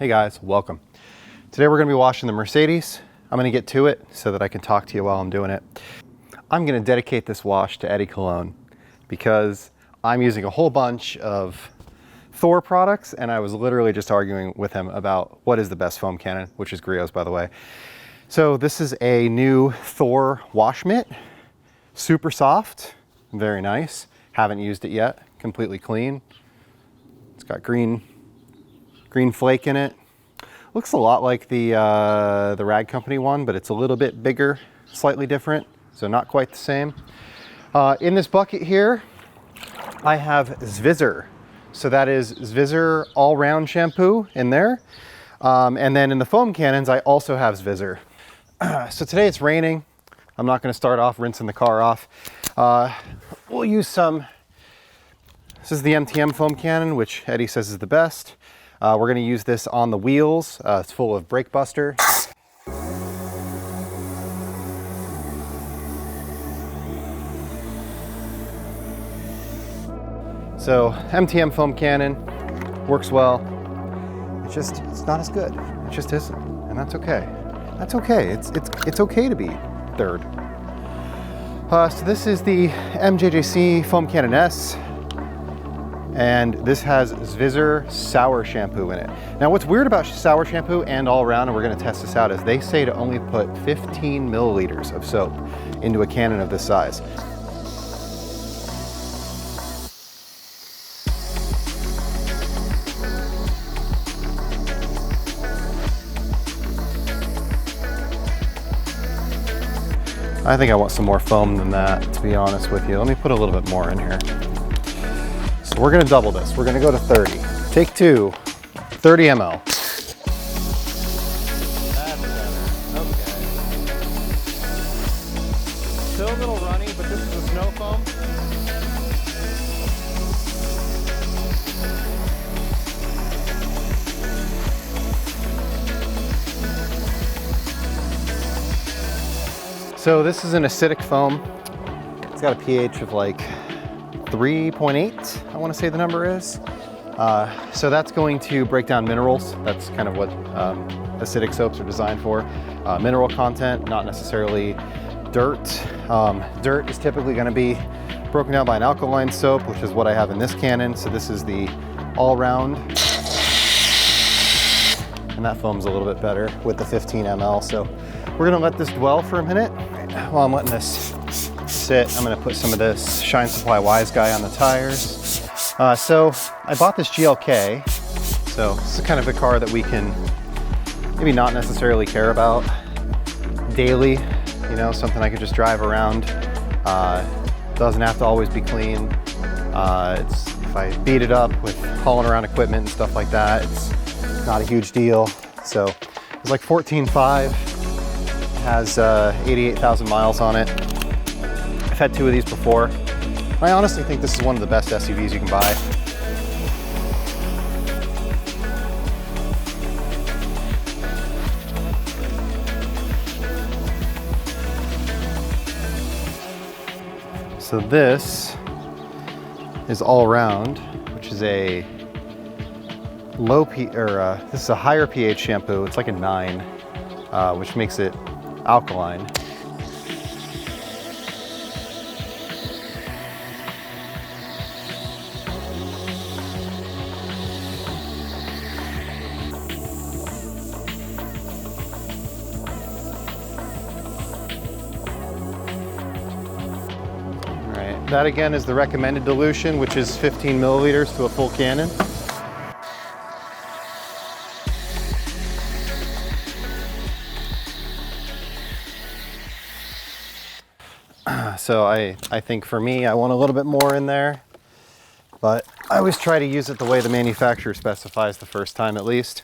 Hey guys, welcome. Today we're going to be washing the Mercedes. I'm going to get to it so that I can talk to you while I'm doing it. I'm going to dedicate this wash to Eddie Cologne because I'm using a whole bunch of Thor products, and I was literally just arguing with him about what is the best foam cannon, which is Griot's, by the way. So this is a new Thor wash mitt, super soft, very nice. Haven't used it yet, completely clean. It's got green flake in it. Looks a lot like the Rag Company one, but it's a little bit bigger, slightly different, so not quite the same. In this bucket here, I have Zvizzer. So that is Zvizzer all-round shampoo in there. And then in the foam cannons, I also have Zvizzer. So today it's raining. I'm not gonna start off rinsing the car off. We'll use some, this is the MTM foam cannon, which Eddie says is the best. We're gonna use this on the wheels. It's full of Brake Buster. So MTM foam cannon works well. It's not as good. It just isn't, and that's okay. That's okay. It's okay to be third. So this is the MJJC foam cannon S. And this has Zvizzer Sour Shampoo in it. Now what's weird about sour shampoo and all around, and we're gonna test this out, is they say to only put 15 milliliters of soap into a cannon of this size. I think I want some more foam than that, to be honest with you. Let me put a little bit more in here. So we're gonna double this. We're gonna go to 30. Take two, 30 ml. That's better, okay. Still a little runny, but this is a snow foam. So this is an acidic foam. It's got a pH of like 3.8, I want to say the number is. So that's going to break down minerals. That's kind of what acidic soaps are designed for. Mineral content, not necessarily dirt. Dirt is typically going to be broken down by an alkaline soap, which is what I have in this cannon. So this is the all-round. And that foam's a little bit better with the 15 ml. So we're going to let this dwell for a minute. While I'm letting this sit, I'm gonna put some of this Shine Supply Wise Guy on the tires. So I bought this GLK. So this is kind of a car that we can maybe not necessarily care about daily, you know, something I could just drive around. Doesn't have to always be clean. If I beat it up with hauling around equipment and stuff like that, it's not a huge deal. So it's like 14.5. Has 88,000 miles on it. I've had two of these before. I honestly think this is one of the best SUVs you can buy. So this is all around, which is a this is a higher pH shampoo. It's like a 9, which makes it alkaline. All right, that again is the recommended dilution, which is 15 milliliters to a full cannon. So I think for me, I want a little bit more in there, but I always try to use it the way the manufacturer specifies the first time at least.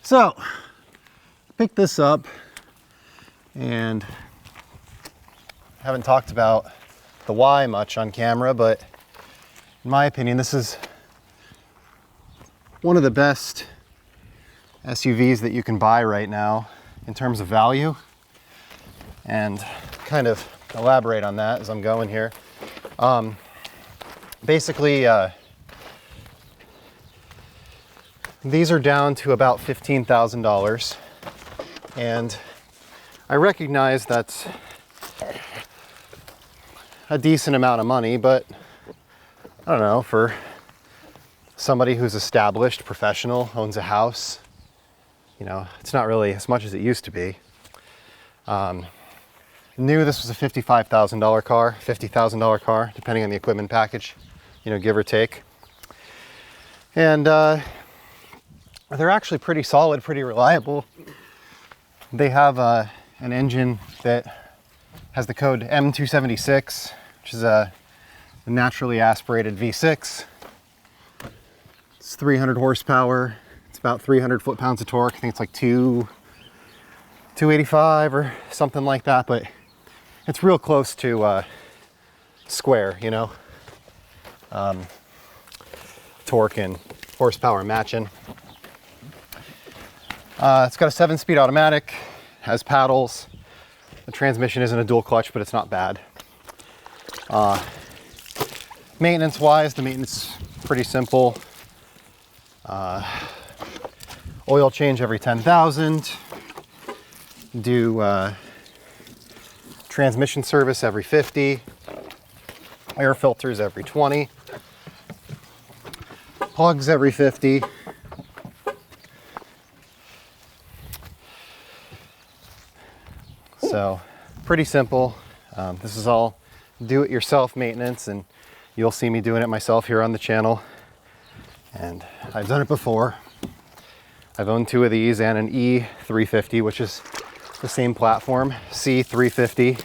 So pick this up, and I haven't talked about the why much on camera, but in my opinion, this is one of the best SUVs that you can buy right now in terms of value, and kind of elaborate on that as I'm going here. Basically, These are down to about $15,000. And I recognize that's a decent amount of money, but I don't know, for somebody who's established, professional, owns a house, you know, it's not really as much as it used to be. Knew this was a $55,000 car, $50,000 car, depending on the equipment package, you know, give or take. And they're actually pretty solid, pretty reliable. They have an engine that has the code M276, which is a naturally aspirated V6. It's 300 horsepower. It's about 300 foot-pounds of torque. I think it's like 285 or something like that, but it's real close to square, you know, torque and horsepower matching. It's got a 7-speed automatic, has paddles. The transmission isn't a dual clutch, but it's not bad. Maintenance-wise, the maintenance is pretty simple. Oil change every 10,000. Do transmission service every 50. Air filters every 20. Plugs every 50. So pretty simple. This is all do-it-yourself maintenance, and you'll see me doing it myself here on the channel. And I've done it before. I've owned 2 of these and an E350, which is the same platform. C350,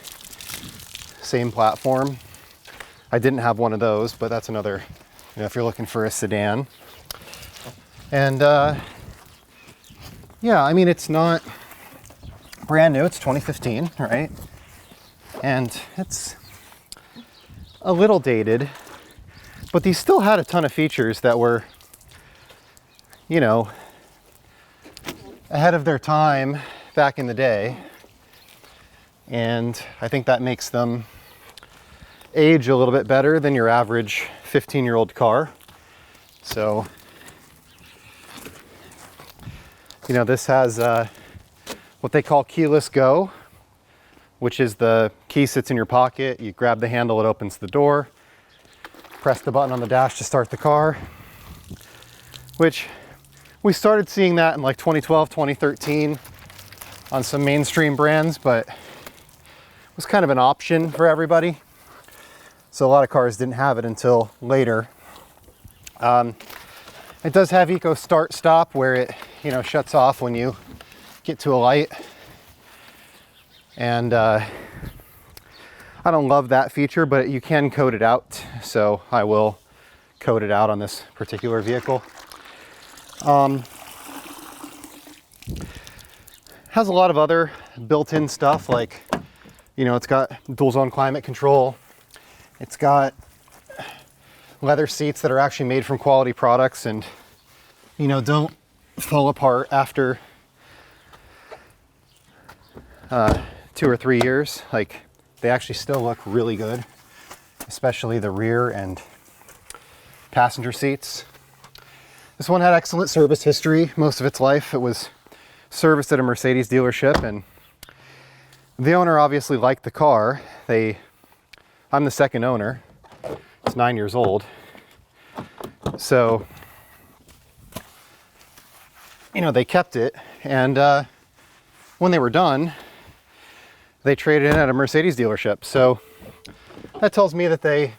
same platform. I didn't have one of those, but that's another, you know, if you're looking for a sedan. And yeah, I mean, it's not brand new, it's 2015, right? And it's a little dated, but these still had a ton of features that were, you know, ahead of their time back in the day. And I think that makes them age a little bit better than your average 15-year-old car. So, you know, this has what they call keyless go, which is the key sits in your pocket. You grab the handle, it opens the door. Press the button on the dash to start the car, which we started seeing that in like 2012, 2013 on some mainstream brands, but it was kind of an option for everybody. So a lot of cars didn't have it until later. It does have eco start stop, where it, you know, shuts off when you get to a light. And I don't love that feature, but you can code it out. So I will code it out on this particular vehicle. Has a lot of other built-in stuff, like, you know, it's got dual zone climate control. It's got leather seats that are actually made from quality products and, you know, don't fall apart after 2 or 3 years. Like, they actually still look really good, especially the rear and passenger seats. This one had excellent service history most of its life. It was serviced at a Mercedes dealership, and the owner obviously liked the car. I'm the second owner. It's 9 years old. So, you know, they kept it, and when they were done, they traded in at a Mercedes dealership. So that tells me that they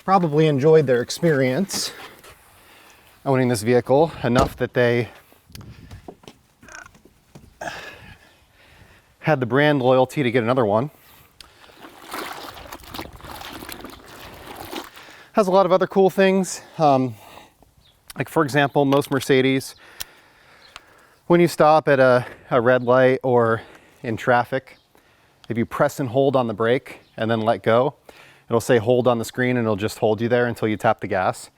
probably enjoyed their experience owning this vehicle enough that they had the brand loyalty to get another one. Has a lot of other cool things. Like, for example, most Mercedes, when you stop at a red light or in traffic, if you press and hold on the brake and then let go, it'll say hold on the screen, and it'll just hold you there until you tap the gas.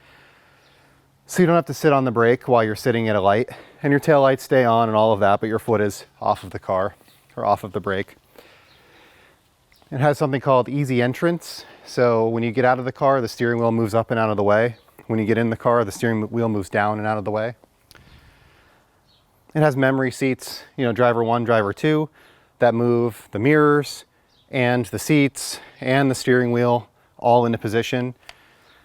So you don't have to sit on the brake while you're sitting at a light, and your tail lights stay on and all of that, but your foot is off of the car or off of the brake. It has something called easy entrance. So when you get out of the car, the steering wheel moves up and out of the way. When you get in the car, the steering wheel moves down and out of the way. It has memory seats, you know, driver 1, driver 2, that move the mirrors and the seats and the steering wheel all into position.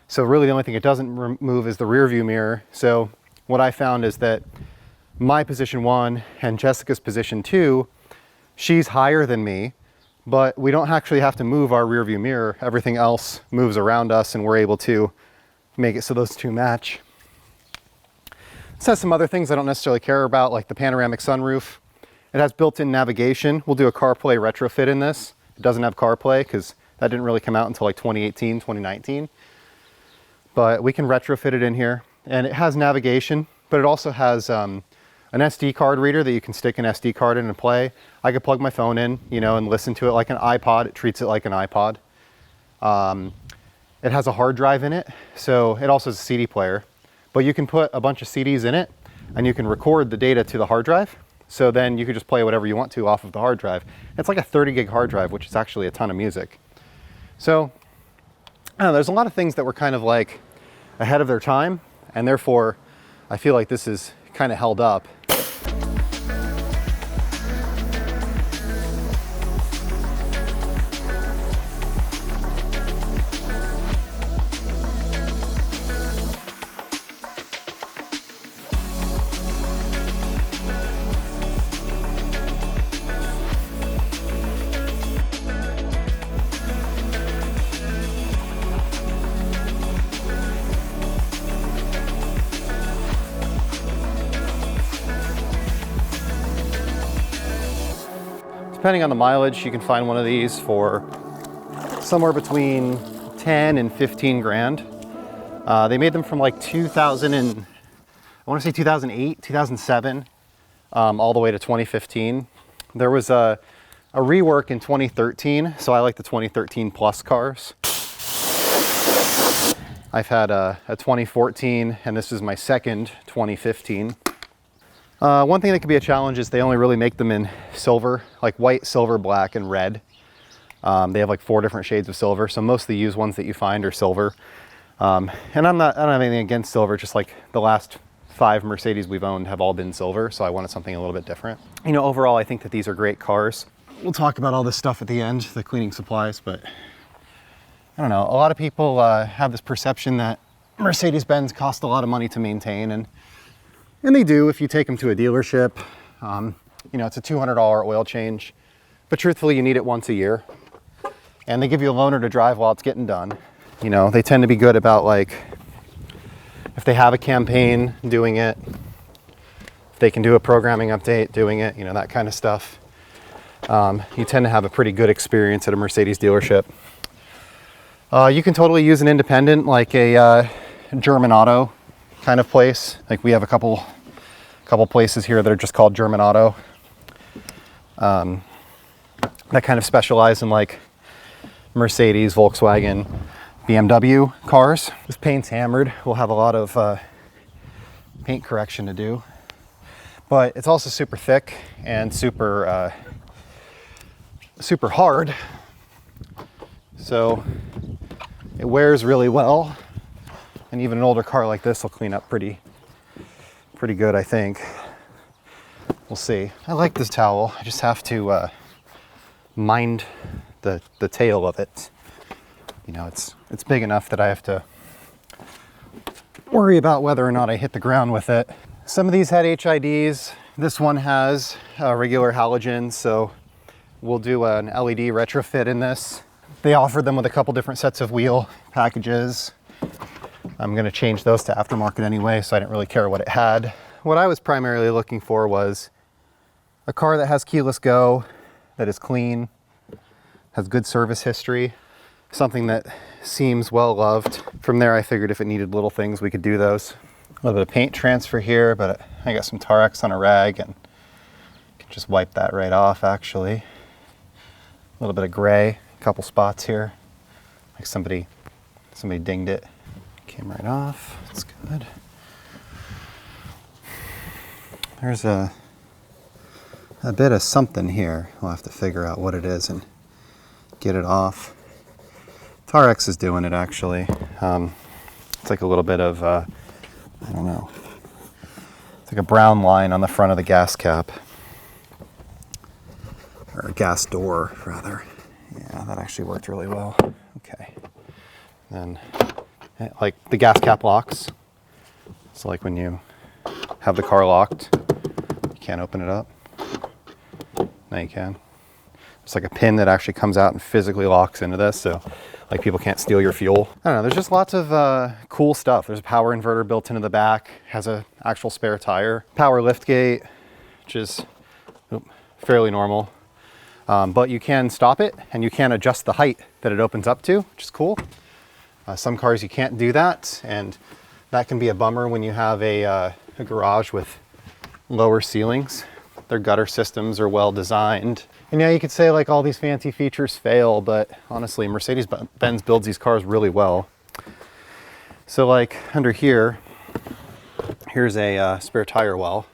So really the only thing it doesn't move is the rear view mirror. So what I found is that my position 1 and Jessica's position 2, she's higher than me, but we don't actually have to move our rear view mirror. Everything else moves around us and we're able to make it so those two match. This has some other things I don't necessarily care about, like the panoramic sunroof. It has built-in navigation. We'll do a CarPlay retrofit in this. It doesn't have CarPlay because that didn't really come out until like 2018, 2019. But we can retrofit it in here. And it has navigation, but it also has an SD card reader that you can stick an SD card in and play. I could plug my phone in, you know, and listen to it like an iPod. It treats it like an iPod. It has a hard drive in it, so it also has a CD player. But you can put a bunch of CDs in it and you can record the data to the hard drive. So then you can just play whatever you want to off of the hard drive. It's like a 30 gig hard drive, which is actually a ton of music. So I don't know, there's a lot of things that were kind of like ahead of their time, and therefore I feel like this is kind of held up. Depending on the mileage, you can find one of these for somewhere between 10 and 15 grand. They made them from like 2000 and I want to say 2008, 2007, all the way to 2015. There was a rework in 2013, so I like the 2013 plus cars. I've had a 2014, and this is my second 2015. One thing that could be a challenge is they only really make them in silver, like white, silver, black, and red. They have like 4 different shades of silver, so most of the used ones that you find are silver. And I don't have anything against silver, just like the last 5 Mercedes we've owned have all been silver, so I wanted something a little bit different. You know, overall, I think that these are great cars. We'll talk about all this stuff at the end, the cleaning supplies, but I don't know. A lot of people have this perception that Mercedes-Benz cost a lot of money to maintain, and they do if you take them to a dealership. You know, it's a $200 oil change, but truthfully, you need it once a year. And they give you a loaner to drive while it's getting done. You know, they tend to be good about, like, if they have a campaign, doing it. If they can do a programming update, doing it, you know, that kind of stuff. You tend to have a pretty good experience at a Mercedes dealership. You can totally use an independent, like a German Auto kind of place. Like we have a couple places here that are just called German Auto, that kind of specialize in like Mercedes, Volkswagen, BMW cars. This paint's hammered. We'll have a lot of paint correction to do, but it's also super thick and super hard, so it wears really well. And even an older car like this will clean up pretty good, I think. We'll see. I like this towel. I just have to mind the tail of it. You know, it's big enough that I have to worry about whether or not I hit the ground with it. Some of these had HIDs. This one has regular halogens, so we'll do an LED retrofit in this. They offered them with a couple different sets of wheel packages. I'm going to change those to aftermarket anyway, so I didn't really care what it had. What I was primarily looking for was a car that has keyless go, that is clean, has good service history, something that seems well loved. From there, I figured if it needed little things, we could do those. A little bit of paint transfer here, but I got some Thor Rags on a rag and can just wipe that right off, actually. A little bit of gray, a couple spots here, like somebody dinged it. Came right off. That's good. There's a bit of something here. We'll have to figure out what it is and get it off. Thor Rags is doing it, actually. It's like a little bit of, I don't know. It's like a brown line on the front of the gas cap. Or gas door, rather. Yeah, that actually worked really well. Okay. Then, like, the gas cap locks. So like when you have the car locked, you can't open it up. Now you can. It's like a pin that actually comes out and physically locks into this, so like people can't steal your fuel. I don't know, there's just lots of cool stuff. There's a power inverter built into the back, has a actual spare tire. Power lift gate, which is fairly normal. But you can stop it and you can adjust the height that it opens up to, which is cool. Some cars you can't do that, and that can be a bummer when you have a garage with lower ceilings. Their gutter systems are well designed. And yeah, you could say like all these fancy features fail, but honestly, Mercedes-Benz builds these cars really well. So like under here, here's a spare tire well.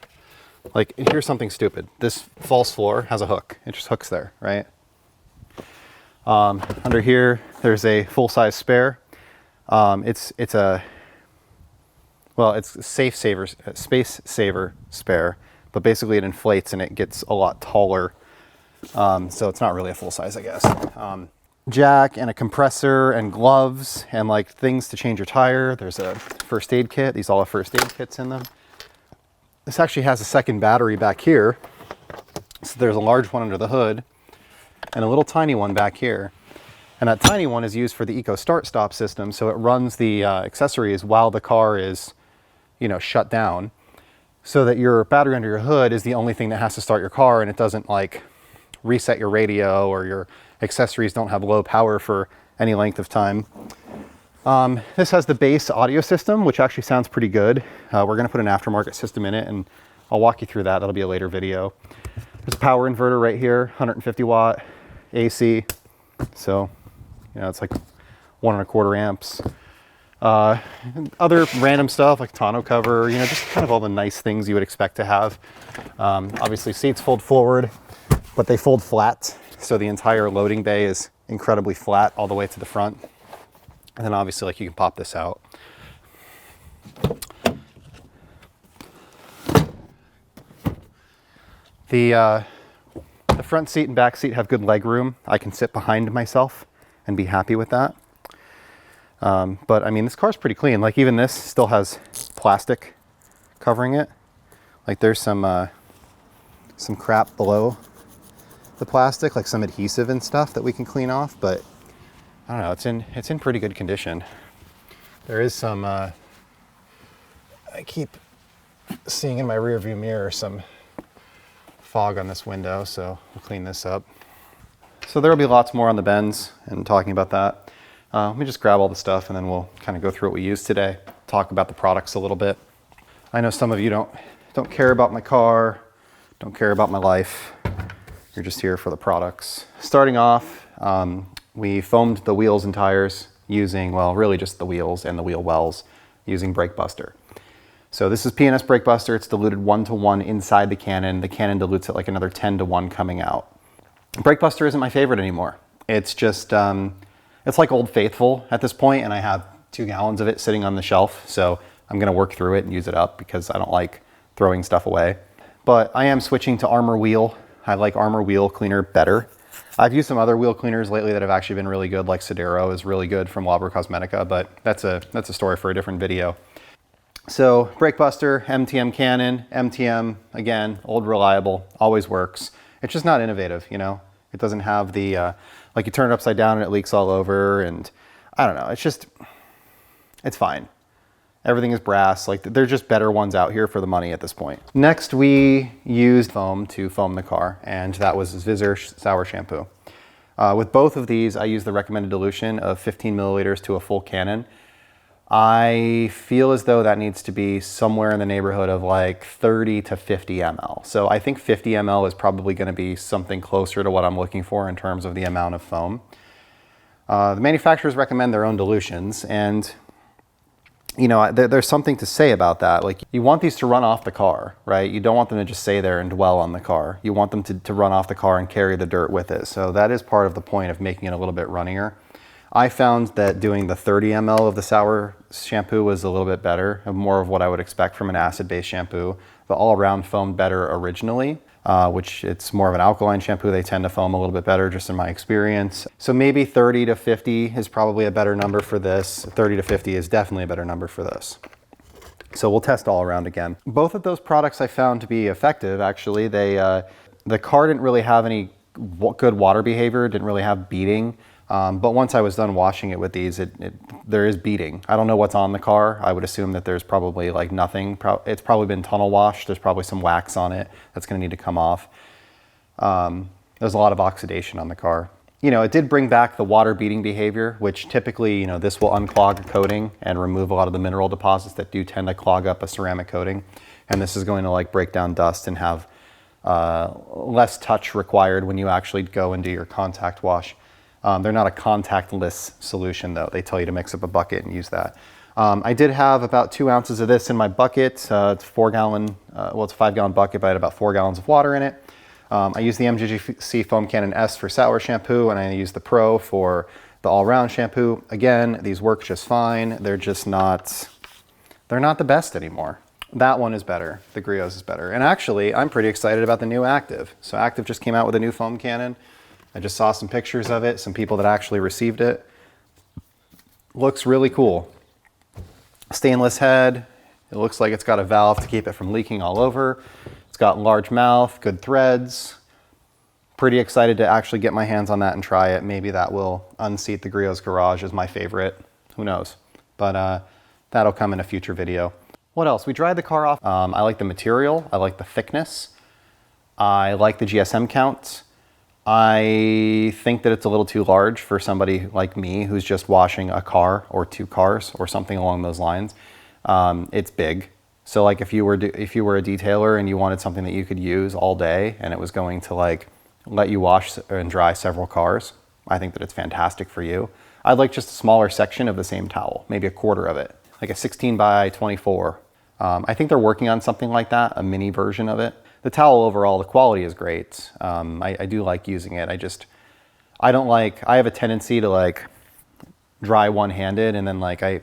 Like here's something stupid. This false floor has a hook. It just hooks there, right? Under here, there's a full-size spare. It's a space saver spare, but basically it inflates and it gets a lot taller. So it's not really a full size, I guess. Jack and a compressor and gloves and like things to change your tire. There's a first aid kit. These all have first aid kits in them. This actually has a second battery back here. So there's a large one under the hood and a little tiny one back here. And that tiny one is used for the Eco Start Stop system. So it runs the accessories while the car is, shut down, so that your battery under your hood is the only thing that has to start your car, and it doesn't like reset your radio, or your accessories don't have low power for any length of time. This has the base audio system, which actually sounds pretty good. We're gonna put an aftermarket system in it, and I'll walk you through that. That'll be a later video. There's a power inverter right here, 150 watt AC. So, it's like 1.25 amps. Other random stuff like tonneau cover, just kind of all the nice things you would expect to have. Obviously seats fold forward, but they fold flat. So the entire loading bay is incredibly flat all the way to the front. And then obviously like you can pop this out. The front seat and back seat have good leg room. I can sit behind myself and be happy with that. But I mean, this car's pretty clean. Like even this still has plastic covering it. Like there's some crap below the plastic, like some adhesive and stuff that we can clean off, but I don't know, it's in pretty good condition. There is some, I keep seeing in my rear view mirror some fog on this window, so we'll clean this up. So there'll be lots more on the Benz and talking about that. Let me just grab all the stuff and then we'll kind of go through what we use today, talk about the products a little bit. I know some of you don't care about my car, don't care about my life. You're just here for the products. Starting off, we foamed the wheels and tires using, well, really just the wheels and the wheel wells using Brake Buster. So this is P&S Brake Buster. It's diluted 1-to-1 inside the cannon. The cannon dilutes it like another 10-to-1 coming out. Brake Buster isn't my favorite anymore. It's just, it's like Old Faithful at this point, and I have 2 gallons of it sitting on the shelf, so I'm gonna work through it and use it up because I don't like throwing stuff away. But I am switching to Armor Wheel. I like Armor Wheel Cleaner better. I've used some other wheel cleaners lately that have actually been really good, like Sodero is really good from Labra Cosmetica, but that's a story for a different video. So Brake Buster, MTM cannon, MTM, again, old reliable, always works. It's just not innovative, It doesn't have the, like you turn it upside down and it leaks all over, and I don't know, it's fine. Everything is brass, like there's just better ones out here for the money at this point. Next, we used foam to foam the car, and that was Zvizzer Sour Shampoo. With both of these, I use the recommended dilution of 15 milliliters to a full cannon. I feel as though that needs to be somewhere in the neighborhood of like 30 to 50 ml. So I think 50 ml is probably gonna be something closer to what I'm looking for in terms of the amount of foam. The manufacturers recommend their own dilutions, and there's something to say about that. Like you want these to run off the car, right? You don't want them to just stay there and dwell on the car. You want them to run off the car and carry the dirt with it. So that is part of the point of making it a little bit runnier. I found that doing the 30 ml of the sour shampoo was a little bit better, and more of what I would expect from an acid-based shampoo The all-around foamed better originally, which it's more of an alkaline shampoo. They tend to foam a little bit better just in my experience. So maybe 30 to 50 is probably a better number for this. 30 to 50 is definitely a better number for this. So we'll test all around again. Both of those products I found to be effective, actually. The car didn't really have any good water behavior, didn't really have beading. But once I was done washing it with these, there is beading. I don't know what's on the car. I would assume that there's probably like nothing. It's probably been tunnel washed. There's probably some wax on it that's gonna need to come off. There's a lot of oxidation on the car. You know, it did bring back the water beading behavior, which typically, you know, this will unclog a coating and remove a lot of the mineral deposits that do tend to clog up a ceramic coating. And this is going to like break down dust and have less touch required when you actually go and do your contact wash. They're not a contactless solution though. They tell you to mix up a bucket and use that. I did have about 2 ounces of this in my bucket. It's a 4-gallon, well, it's a 5-gallon bucket, but I had about 4 gallons of water in it. I use the MGC Foam Cannon S for Sour Shampoo, and I use the Pro for the all-round shampoo. Again, these work just fine. They're just not, they're not the best anymore. That one is better. The Griot is better. And actually, I'm pretty excited about the new Active. So Active just came out with a new foam cannon. I just saw some pictures of it, some people that actually received it. Looks really cool. Stainless head. It looks like it's got a valve to keep it from leaking all over. It's got large mouth, good threads. Pretty excited to actually get my hands on that and try it. Maybe that will unseat the Griot's garage as my favorite. Who knows? But that'll come in a future video. What else? We dried the car off. I like the material. I like the thickness. I like the GSM count. I think that it's a little too large for somebody like me who's just washing a car or 2 cars or something along those lines. It's big. So like if you were a detailer and you wanted something that you could use all day and it was going to like let you wash and dry several cars, I think that it's fantastic for you. I'd like just a smaller section of the same towel, maybe a quarter of it, like a 16 by 24. I think they're working on something like that, a mini version of it. The towel overall, the quality is great. I do like using it. I have a tendency to like dry one-handed and then like I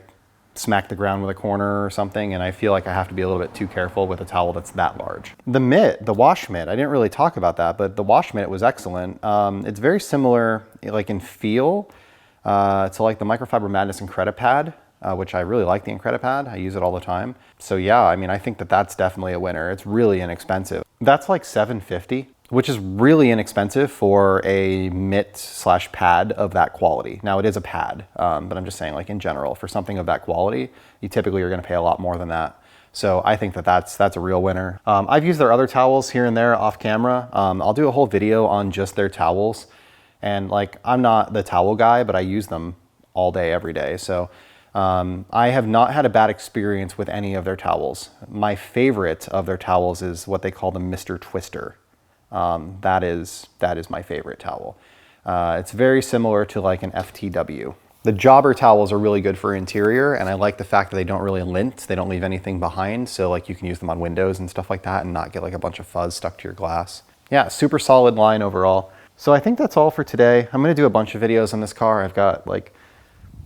smack the ground with a corner or something, and I feel like I have to be a little bit too careful with a towel that's that large. The mitt, the wash mitt, I didn't really talk about that, but the wash mitt was excellent. It's very similar like in feel to like the Microfiber Madness Incredipad I, which I really like the Incredipad. I use it all the time. So yeah, I mean, I think that that's definitely a winner. It's really inexpensive. That's like $7.50, which is really inexpensive for a mitt slash pad of that quality. Now it is a pad, but I'm just saying like in general, for something of that quality, you typically are gonna pay a lot more than that. So I think that that's a real winner. I've used their other towels here and there off camera. I'll do a whole video on just their towels. And like, I'm not the towel guy, but I use them all day, every day. So I have not had a bad experience with any of their towels. My favorite of their towels is what they call the Mr. Twister. That is my favorite towel. It's very similar to like an FTW. The jobber towels are really good for interior, and I like the fact that they don't really lint. They don't leave anything behind, so like you can use them on windows and stuff like that and not get like a bunch of fuzz stuck to your glass. Yeah, super solid line overall. So I think that's all for today. I'm gonna do a bunch of videos on this car. I've got like,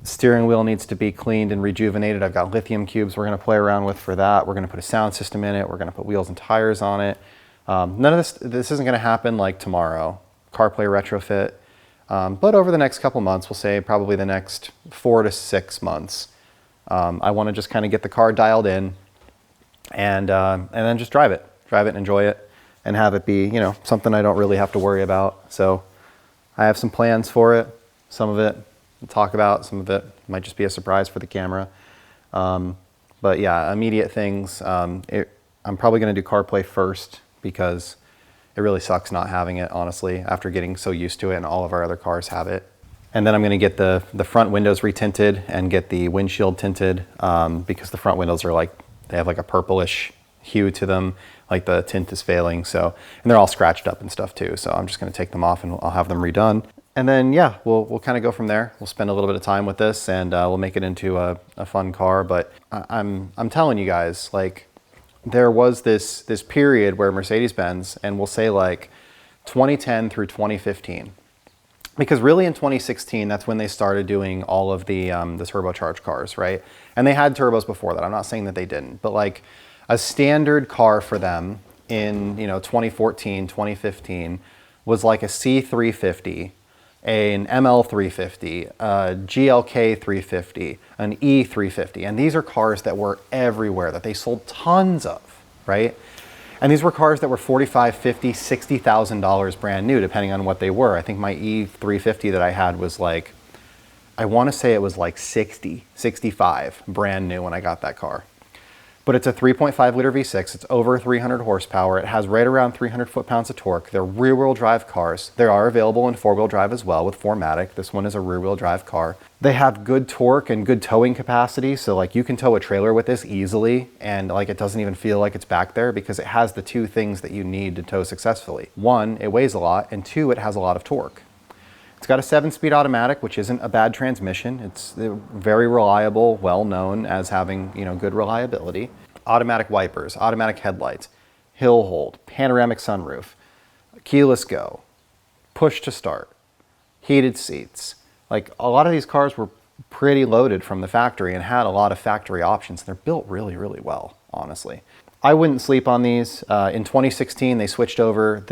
steering wheel needs to be cleaned and rejuvenated. I've got lithium cubes we're gonna play around with for that. We're gonna put a sound system in it. We're gonna put wheels and tires on it. None of this isn't gonna happen like tomorrow. CarPlay retrofit. But over the next couple months, we'll say probably the next 4 to 6 months, I wanna just kind of get the car dialed in and then just drive it and enjoy it and have it be, you know, something I don't really have to worry about. So I have some plans for it. Some of it we'll talk about, some of it might just be a surprise for the camera. But yeah, immediate things. I'm probably gonna do CarPlay first because it really sucks not having it, honestly, after getting so used to it, and all of our other cars have it. And then I'm gonna get the front windows retinted and get the windshield tinted because the front windows are like, they have like a purplish hue to them, like the tint is failing. So, and they're all scratched up and stuff too. So I'm just gonna take them off and I'll have them redone. And then yeah, we'll kind of go from there. We'll spend a little bit of time with this and we'll make it into a fun car. But I'm telling you guys, like, there was this period where Mercedes-Benz, and we'll say like 2010 through 2015, because really in 2016, that's when they started doing all of the turbocharged cars, right? And they had turbos before that. I'm not saying that they didn't, but like A standard car for them in 2014, 2015 was like a C350, an ML350, a GLK350, an E350. And these are cars that were everywhere, that they sold tons of, right? And these were cars that were $45,000, $50,000, $60,000 brand new, depending on what they were. I think my E350 that I had was like, I want to say it was like 60, 65 brand new when I got that car. But it's a 3.5 liter V6. It's over 300 horsepower. It has right around 300 foot-pounds of torque. They're rear-wheel drive cars. They are available in four-wheel drive as well with 4MATIC. This one is a rear-wheel drive car. They have good torque and good towing capacity. So like you can tow a trailer with this easily, and like it doesn't even feel like it's back there because it has the two things that you need to tow successfully. One, it weighs a lot, and two, it has a lot of torque. It's got a 7-speed automatic, which isn't a bad transmission. It's very reliable, well known as having, good reliability. Automatic wipers, automatic headlights, hill hold, panoramic sunroof, keyless go, push to start, heated seats. Like a lot of these cars were pretty loaded from the factory and had a lot of factory options. They're built really, really well, honestly. I wouldn't sleep on these. In 2016, they switched over.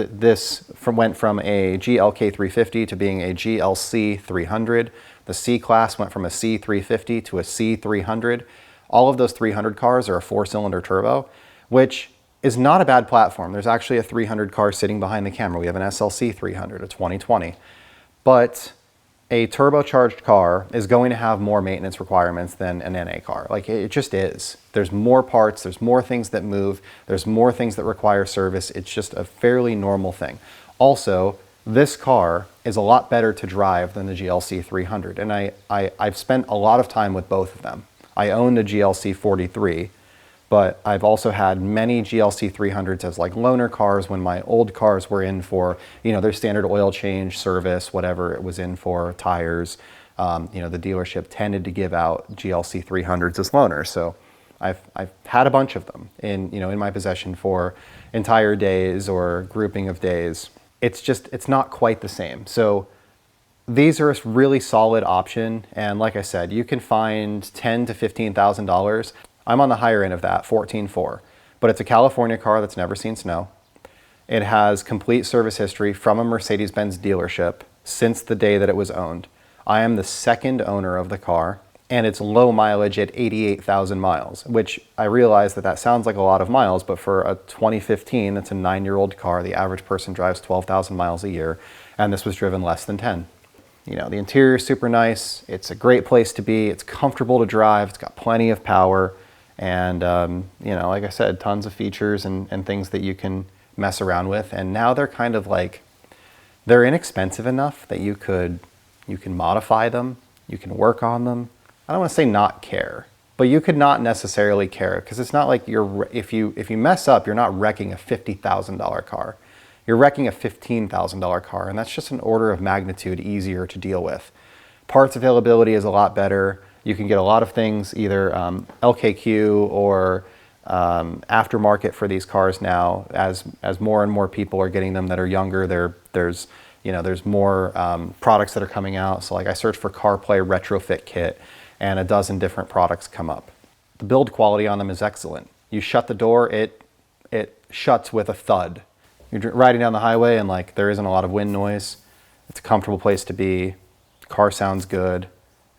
Went from a GLK350 to being a GLC300. The C-Class went from a C350 to a C300. All of those 300 cars are a 4-cylinder turbo, which is not a bad platform. There's actually a 300 car sitting behind the camera. We have an SLC 300, a 2020. But a turbocharged car is going to have more maintenance requirements than an NA car. Like it just is. There's more parts, there's more things that move, there's more things that require service. It's just a fairly normal thing. Also, this car is a lot better to drive than the GLC 300. And I've spent a lot of time with both of them. I owned a GLC 43, but I've also had many GLC 300s as like loaner cars when my old cars were in for, their standard oil change, service, whatever it was in for, tires. The dealership tended to give out GLC 300s as loaners. So I've had a bunch of them in my possession for entire days or grouping of days. It's not quite the same. So these are a really solid option. And like I said, you can find $10,000 to $15,000. I'm on the higher end of that, $14,400, but it's a California car that's never seen snow. It has complete service history from a Mercedes-Benz dealership since the day that it was owned. I am the second owner of the car, and it's low mileage at 88,000 miles, which I realize that sounds like a lot of miles, but for a 2015, that's a 9-year-old car, the average person drives 12,000 miles a year, and this was driven less than 10. The interior is super nice. It's a great place to be. It's comfortable to drive. It's got plenty of power. And, like I said, tons of features and things that you can mess around with. And now they're kind of like, they're inexpensive enough that you can modify them. You can work on them. I don't want to say not care, but you could not necessarily care because it's not like if you mess up, you're not wrecking a $50,000 car. You're wrecking a $15,000 car, and that's just an order of magnitude easier to deal with. Parts availability is a lot better. You can get a lot of things, either LKQ or aftermarket for these cars now. As more and more people are getting them that are younger, there's more products that are coming out. So like I searched for CarPlay retrofit kit, and a dozen different products come up. The build quality on them is excellent. You shut the door, it shuts with a thud. You're riding down the highway and like there isn't a lot of wind noise. It's a comfortable place to be. The car sounds good,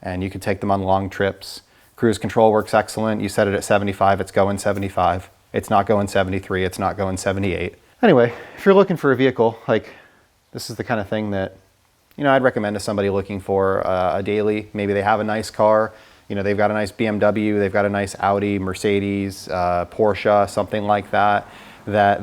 and you can take them on long trips. Cruise control works excellent. You set it at 75, it's going 75. It's not going 73, it's not going 78. Anyway, if you're looking for a vehicle, like this is the kind of thing that, I'd recommend to somebody looking for a daily. Maybe they have a nice car, they've got a nice BMW, they've got a nice Audi, Mercedes, Porsche, something like that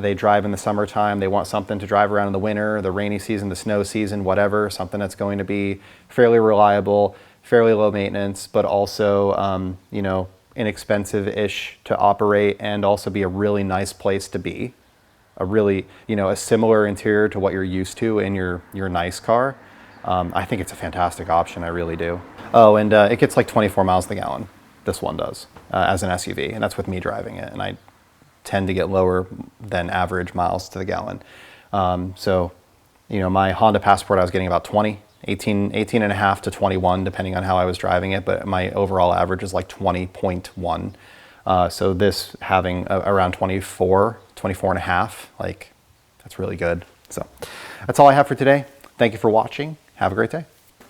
they drive in the summertime. They want something to drive around in the winter, the rainy season, the snow season, whatever, something that's going to be fairly reliable, fairly low maintenance, but also, inexpensive-ish to operate and also be a really nice place to be. A really, a similar interior to what you're used to in your nice car. I think it's a fantastic option, I really do. Oh, and it gets like 24 miles to the gallon. This one does, as an SUV, and that's with me driving it. And I tend to get lower than average miles to the gallon. My Honda Passport, I was getting about 18 and a half to 21, depending on how I was driving it, but my overall average is like 20.1. So this having around 24 and a half, like that's really good. So that's all I have for today. Thank you for watching. Have a great day.